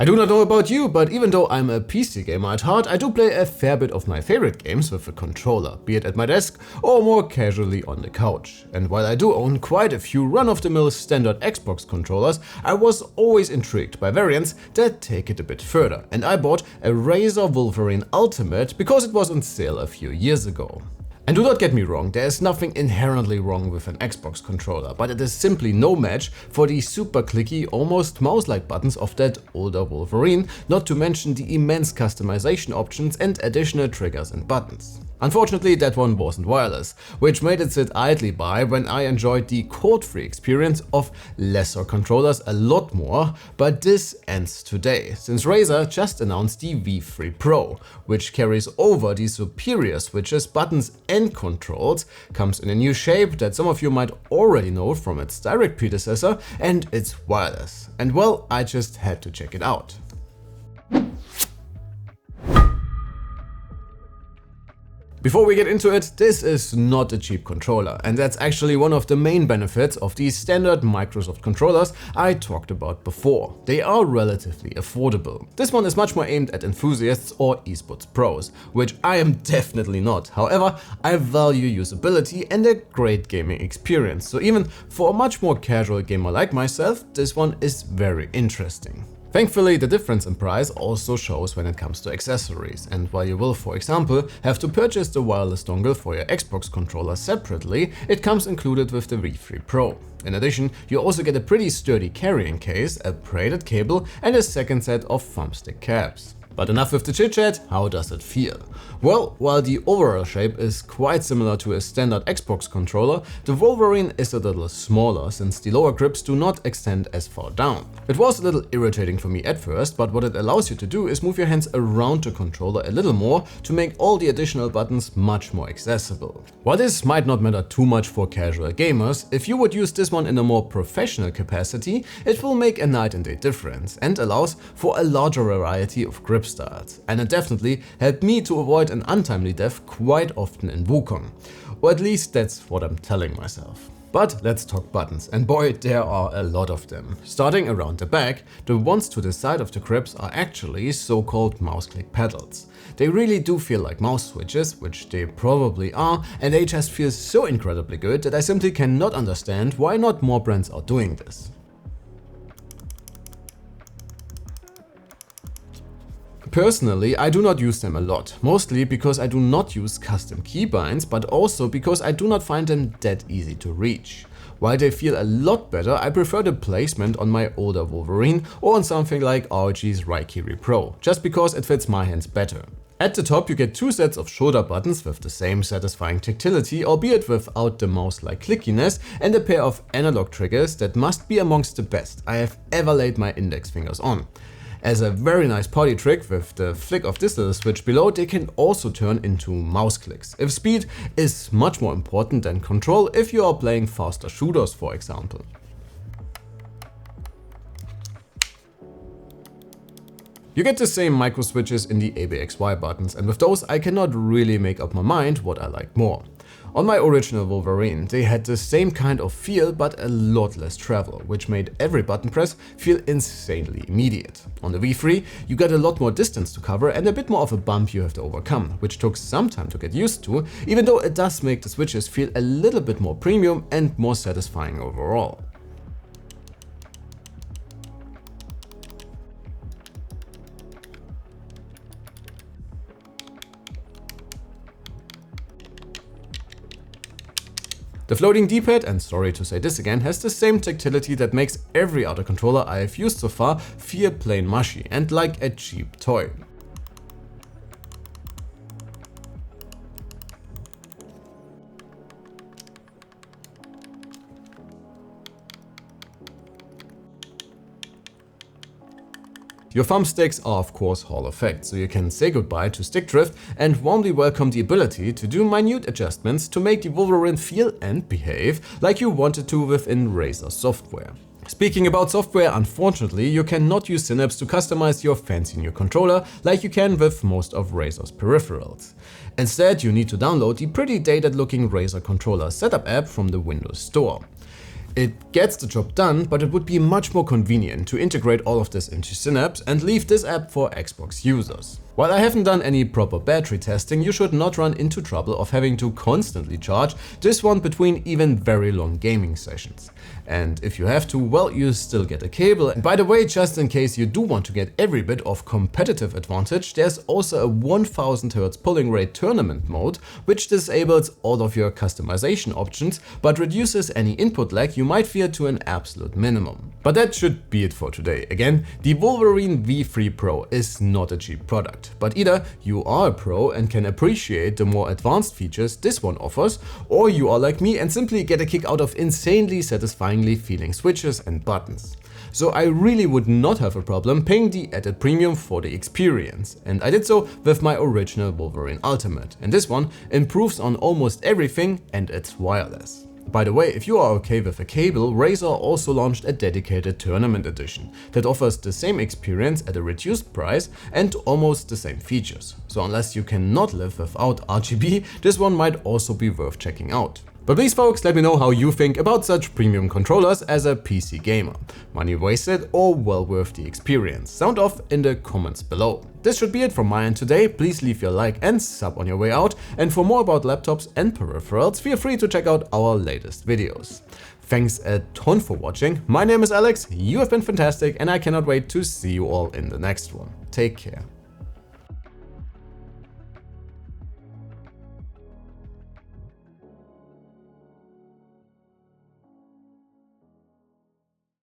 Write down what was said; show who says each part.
Speaker 1: I do not know about you, but even though I'm a PC gamer at heart, I do play a fair bit of my favorite games with a controller, be it at my desk or more casually on the couch. And while I do own quite a few run-of-the-mill standard Xbox controllers, I was always intrigued by variants that take it a bit further, and I bought a Razer Wolverine Ultimate because it was on sale a few years ago. And do not get me wrong, there is nothing inherently wrong with an Xbox controller, but it is simply no match for the super clicky, almost mouse-like buttons of that older Wolverine, not to mention the immense customization options and additional triggers and buttons. Unfortunately, that one wasn't wireless, which made it sit idly by when I enjoyed the cord-free experience of lesser controllers a lot more, but this ends today, since Razer just announced the V3 Pro, which carries over the superior switches, buttons and controls, comes in a new shape that some of you might already know from its direct predecessor, and it's wireless. And well, I just had to check it out. Before we get into it, this is not a cheap controller, and that's actually one of the main benefits of the standard Microsoft controllers I talked about before. They are relatively affordable. This one is much more aimed at enthusiasts or esports pros, which I am definitely not. However, I value usability and a great gaming experience, so even for a much more casual gamer like myself, this one is very interesting. Thankfully, the difference in price also shows when it comes to accessories, and while you will, for example, have to purchase the wireless dongle for your Xbox controller separately, it comes included with the V3 Pro. In addition, you also get a pretty sturdy carrying case, a braided cable and a second set of thumbstick caps. But enough with the chit-chat, how does it feel? Well, while the overall shape is quite similar to a standard Xbox controller, the Wolverine is a little smaller since the lower grips do not extend as far down. It was a little irritating for me at first, but what it allows you to do is move your hands around the controller a little more to make all the additional buttons much more accessible. While this might not matter too much for casual gamers, if you would use this one in a more professional capacity, it will make a night and day difference and allows for a larger variety of grip styles. And it definitely helped me to avoid an untimely death quite often in Wukong. Or at least that's what I'm telling myself. But let's talk buttons, and boy, there are a lot of them. Starting around the back, the ones to the side of the grips are actually so-called mouse click pedals. They really do feel like mouse switches, which they probably are, and they just feel so incredibly good that I simply cannot understand why not more brands are doing this. Personally, I do not use them a lot, mostly because I do not use custom keybinds, but also because I do not find them that easy to reach. While they feel a lot better, I prefer the placement on my older Wolverine or on something like ROG's Raikiri Pro, just because it fits my hands better. At the top you get two sets of shoulder buttons with the same satisfying tactility, albeit without the mouse-like clickiness, and a pair of analog triggers that must be amongst the best I have ever laid my index fingers on. As a very nice party trick with the flick of this little switch below, they can also turn into mouse clicks, if speed is much more important than control if you are playing faster shooters, for example. You get the same micro switches in the ABXY buttons, and with those I cannot really make up my mind what I like more. On my original Wolverine, they had the same kind of feel but a lot less travel, which made every button press feel insanely immediate. On the V3, you got a lot more distance to cover and a bit more of a bump you have to overcome, which took some time to get used to, even though it does make the switches feel a little bit more premium and more satisfying overall. The floating D-pad, and sorry to say this again, has the same tactility that makes every other controller I have used so far feel plain mushy and like a cheap toy. Your thumbsticks are of course Hall effect, so you can say goodbye to stick drift and warmly welcome the ability to do minute adjustments to make the Wolverine feel and behave like you want it to within Razer software. Speaking about software, unfortunately you cannot use Synapse to customize your fancy new controller like you can with most of Razer's peripherals. Instead, you need to download the pretty dated looking Razer controller setup app from the Windows Store. It gets the job done, but it would be much more convenient to integrate all of this into Synapse and leave this app for Xbox users. While I haven't done any proper battery testing, you should not run into trouble of having to constantly charge this one between even very long gaming sessions. And if you have to, well, you still get a cable. And by the way, just in case you do want to get every bit of competitive advantage, there's also a 1000 Hz pulling rate tournament mode, which disables all of your customization options, but reduces any input lag you might fear to an absolute minimum. But that should be it for today. Again, the Wolverine V3 Pro is not a cheap product, but either you are a pro and can appreciate the more advanced features this one offers, or you are like me and simply get a kick out of insanely satisfyingly feeling switches and buttons. So I really would not have a problem paying the added premium for the experience, and I did so with my original Wolverine Ultimate, and this one improves on almost everything and it's wireless. By the way, if you are okay with a cable, Razer also launched a dedicated tournament edition that offers the same experience at a reduced price and almost the same features. So unless you cannot live without RGB, this one might also be worth checking out. But please folks, let me know how you think about such premium controllers as a PC gamer. Money wasted or well worth the experience? Sound off in the comments below. This should be it from my end today. Please leave your like and sub on your way out, and for more about laptops and peripherals, feel free to check out our latest videos. Thanks a ton for watching. My name is Alex, you have been fantastic, and I cannot wait to see you all in the next one. Take care.